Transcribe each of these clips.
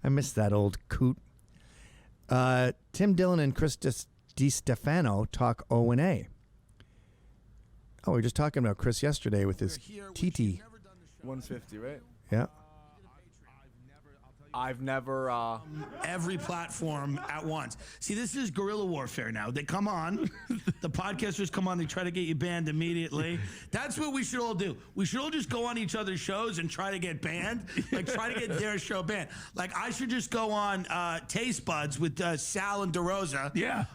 I miss that old coot. Tim Dillon and Chris DiStefano talk O&A. Oh, we were just talking about Chris yesterday with his TT. 150, right? Yeah. I've never every platform at once. See, this is guerrilla warfare now. They come on, the podcasters come on, they try to get you banned immediately. That's what we should all do. We should all just go on each other's shows and try to get banned, like try to get their show banned. Like I should just go on Taste Buds with Sal and DeRosa. Yeah.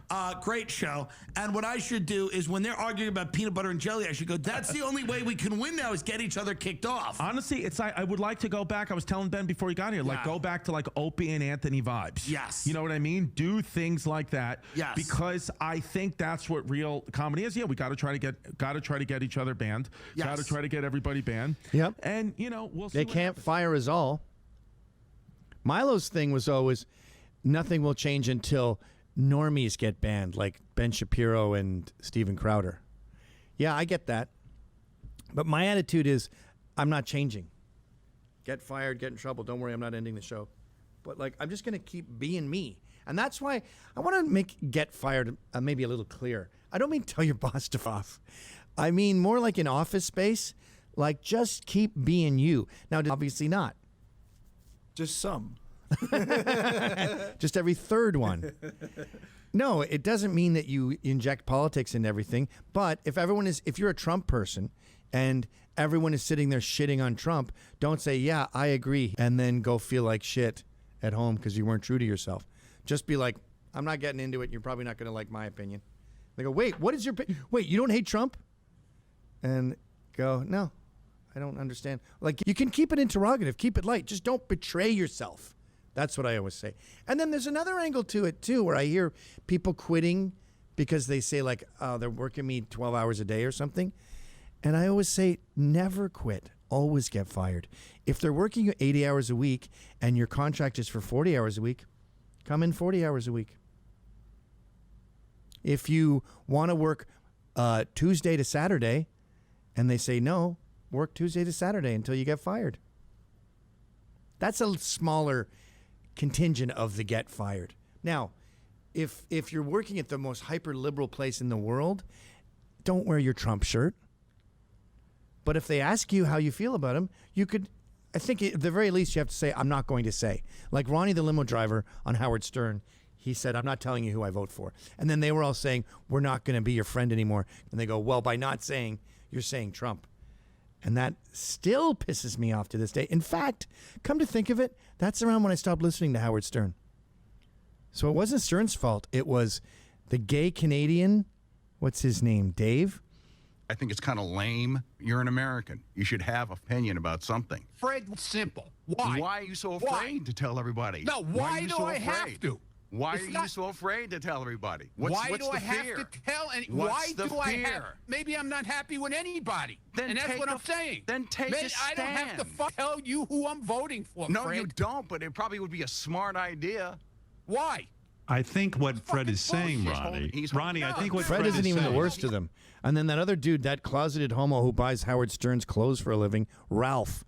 Great show. And what I should do is when they're arguing about peanut butter and jelly, I should go, that's the only way we can win now is get each other kicked off. Honestly, it's I would like to go back. I was telling Ben before he got here, like go back to like Opie and Anthony vibes. Yes. You know what I mean? Do things like that. Yes. Because I think that's what real comedy is. Yeah, we got to try to get each other banned. Yes. Got to try to get everybody banned. Yep. And we'll see. They can't fire us all. Milo's thing was always nothing will change until normies get banned, like Ben Shapiro and Steven Crowder. Yeah, I get that. But my attitude is I'm not changing. Get fired, get in trouble. Don't worry, I'm not ending the show. But like, I'm just going to keep being me. And that's why I want to make get fired maybe a little clear. I don't mean tell your boss to off. I mean more like in Office Space, like just keep being you. Now, obviously not. just some. Just every third one. No, it doesn't mean that you inject politics into everything. But if you're a Trump person and everyone is sitting there shitting on Trump, don't say, yeah, I agree, and then go feel like shit at home because you weren't true to yourself. Just be like, I'm not getting into it. You're probably not going to like my opinion. They go, wait, wait, you don't hate Trump? And go, no, I don't understand. Like, you can keep it interrogative, keep it light. Just don't betray yourself. That's what I always say. And then there's another angle to it, too, where I hear people quitting because they say, like, oh, they're working me 12 hours a day or something. And I always say, never quit. Always get fired. If they're working you 80 hours a week and your contract is for 40 hours a week, come in 40 hours a week. If you want to work Tuesday to Saturday and they say no, work Tuesday to Saturday until you get fired. That's a smaller contingent of the get fired. Now, if you're working at the most hyper-liberal place in the world, don't wear your Trump shirt. But if they ask you how you feel about him, you could, I think at the very least you have to say, I'm not going to say. Like Ronnie the limo driver on Howard Stern, he said, I'm not telling you who I vote for. And then they were all saying, we're not going to be your friend anymore. And they go, well, by not saying, you're saying Trump. And that still pisses me off to this day. In fact, come to think of it, that's around when I stopped listening to Howard Stern. So it wasn't Stern's fault. It was the gay Canadian, what's his name, Dave? I think it's kind of lame. You're an American. You should have opinion about something. Fred, simple. Why? Why are you so afraid to tell everybody? No, why do I have to? Why are you so afraid to tell everybody? What's do I have to tell? Why do I have? Maybe I'm not happy with anybody, and that's what I'm saying. Then take a stand. I don't have to tell you who I'm voting for. No, Fred. you don't. But it probably would be a smart idea. Why? I think what Fred is saying, Ronnie, I think what Fred isn't even the worst of them. And then that other dude, that closeted homo who buys Howard Stern's clothes for a living, Ralph,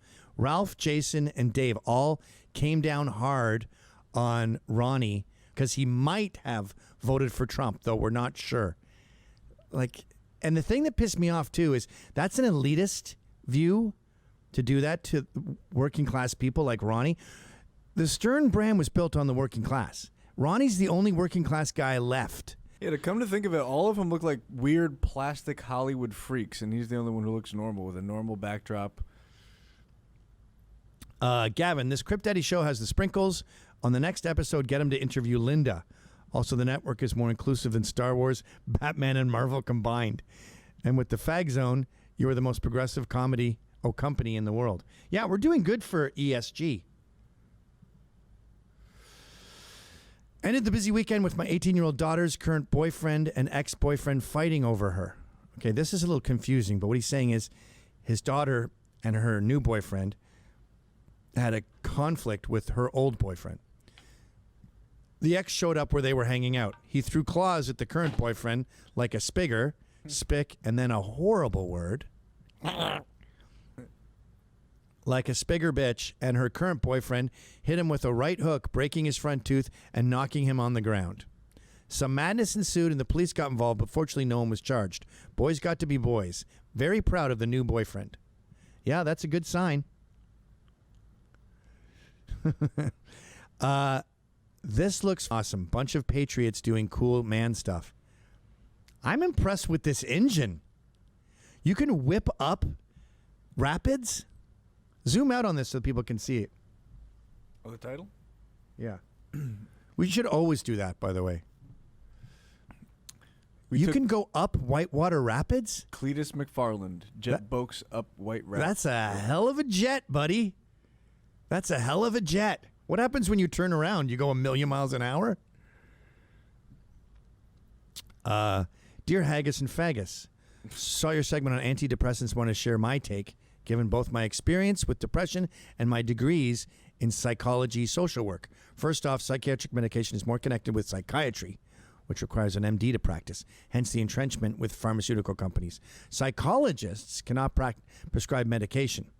Jason, and Dave all came down hard on Ronnie because he might have voted for Trump, though we're not sure. Like, and the thing that pissed me off too is that's an elitist view to do that to working class people like Ronnie. The Stern brand was built on the working class. Ronnie's the only working class guy left. Yeah, to come to think of it, all of them look like weird plastic Hollywood freaks, and he's the only one who looks normal with a normal backdrop. Gavin, this Crip Daddy show has the sprinkles. On the next episode, get him to interview Linda. Also, the network is more inclusive than Star Wars, Batman, and Marvel combined. And with the Fag Zone, you are the most progressive company in the world. Yeah, we're doing good for ESG. Ended the busy weekend with my 18-year-old daughter's current boyfriend and ex-boyfriend fighting over her. Okay, this is a little confusing, but what he's saying is his daughter and her new boyfriend had a conflict with her old boyfriend. The ex showed up where they were hanging out. He threw claws at the current boyfriend like a spick, and then a horrible word. like a spigger bitch, and her current boyfriend hit him with a right hook, breaking his front tooth and knocking him on the ground. Some madness ensued and the police got involved, but fortunately no one was charged. Boys got to be boys. Very proud of the new boyfriend. Yeah, that's a good sign. This looks awesome. Bunch of patriots doing cool man stuff. I'm impressed with this engine. You can whip up rapids. Zoom out on this so people can see it. Oh, the title? Yeah. We should always do that, by the way. You can go up Whitewater Rapids? Cletus McFarland, jet boats up White Rapids. That's a hell of a jet, buddy. That's a hell of a jet. What happens when you turn around? You go 1,000,000 miles an hour? Dear Haggis and Faggus, saw your segment on antidepressants. Want to share my take, given both my experience with depression and my degrees in psychology social work. First off, psychiatric medication is more connected with psychiatry, which requires an MD to practice, hence the entrenchment with pharmaceutical companies. Psychologists cannot prescribe medication,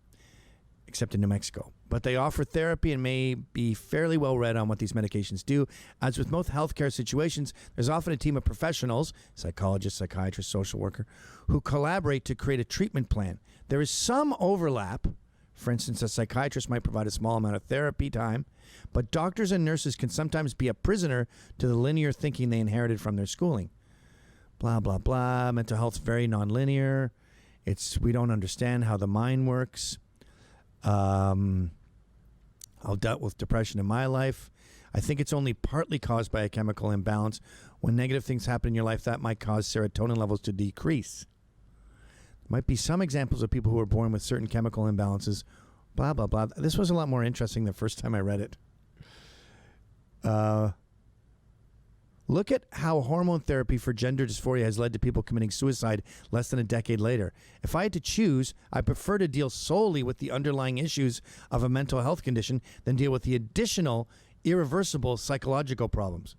except in New Mexico. But they offer therapy and may be fairly well read on what these medications do. As with most healthcare situations, there's often a team of professionals, psychologists, psychiatrists, social worker, who collaborate to create a treatment plan. There is some overlap. For instance, a psychiatrist might provide a small amount of therapy time, but doctors and nurses can sometimes be a prisoner to the linear thinking they inherited from their schooling. Blah, blah, blah. Mental health's very nonlinear. We don't understand how the mind works. I've dealt with depression in my life. I think it's only partly caused by a chemical imbalance. When negative things happen in your life, that might cause serotonin levels to decrease. There might be some examples of people who were born with certain chemical imbalances. Blah, blah, blah. This was a lot more interesting the first time I read it. Look at how hormone therapy for gender dysphoria has led to people committing suicide less than a decade later. If I had to choose, I prefer to deal solely with the underlying issues of a mental health condition than deal with the additional, irreversible psychological problems.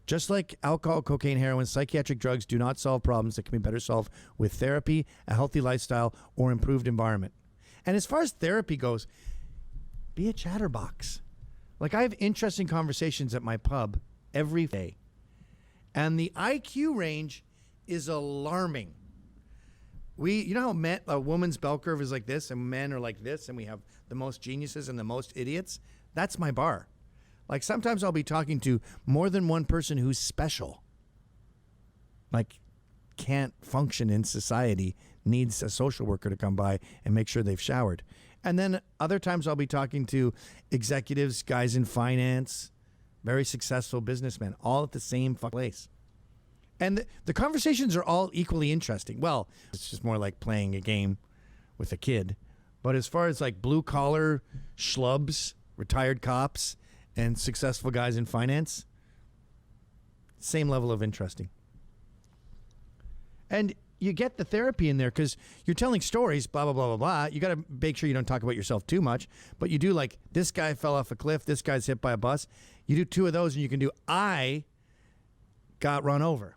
Just like alcohol, cocaine, heroin, psychiatric drugs do not solve problems that can be better solved with therapy, a healthy lifestyle, or improved environment. And as far as therapy goes, be a chatterbox. Like, I have interesting conversations at my pub every day. And the IQ range is alarming. You know how a woman's bell curve is like this and men are like this, and we have the most geniuses and the most idiots? That's my bar. Like, sometimes I'll be talking to more than one person who's special. Like, can't function in society, needs a social worker to come by and make sure they've showered. And then other times I'll be talking to executives, guys in finance, very successful businessmen, all at the same place. And the conversations are all equally interesting. Well, it's just more like playing a game with a kid. But as far as like blue collar schlubs, retired cops, and successful guys in finance, same level of interesting. And you get the therapy in there because you're telling stories, blah, blah, blah, blah, blah. You got to make sure you don't talk about yourself too much. But you do, like, this guy fell off a cliff, this guy's hit by a bus. You do 2 of those and you can do, I got run over.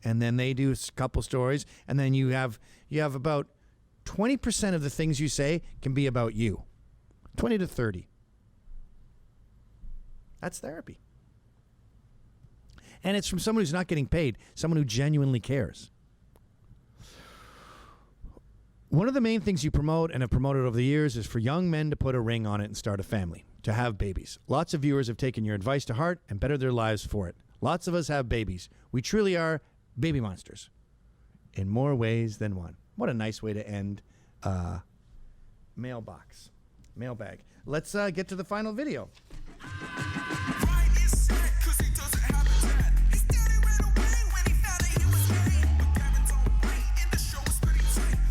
And then they do a couple stories. And then you have about 20% of the things you say can be about you. 20 to 30. That's therapy. And it's from someone who's not getting paid, someone who genuinely cares. One of the main things you promote and have promoted over the years is for young men to put a ring on it and start a family, to have babies. Lots of viewers have taken your advice to heart and bettered their lives for it. Lots of us have babies. We truly are baby monsters in more ways than one. What a nice way to end mailbag. Let's get to the final video.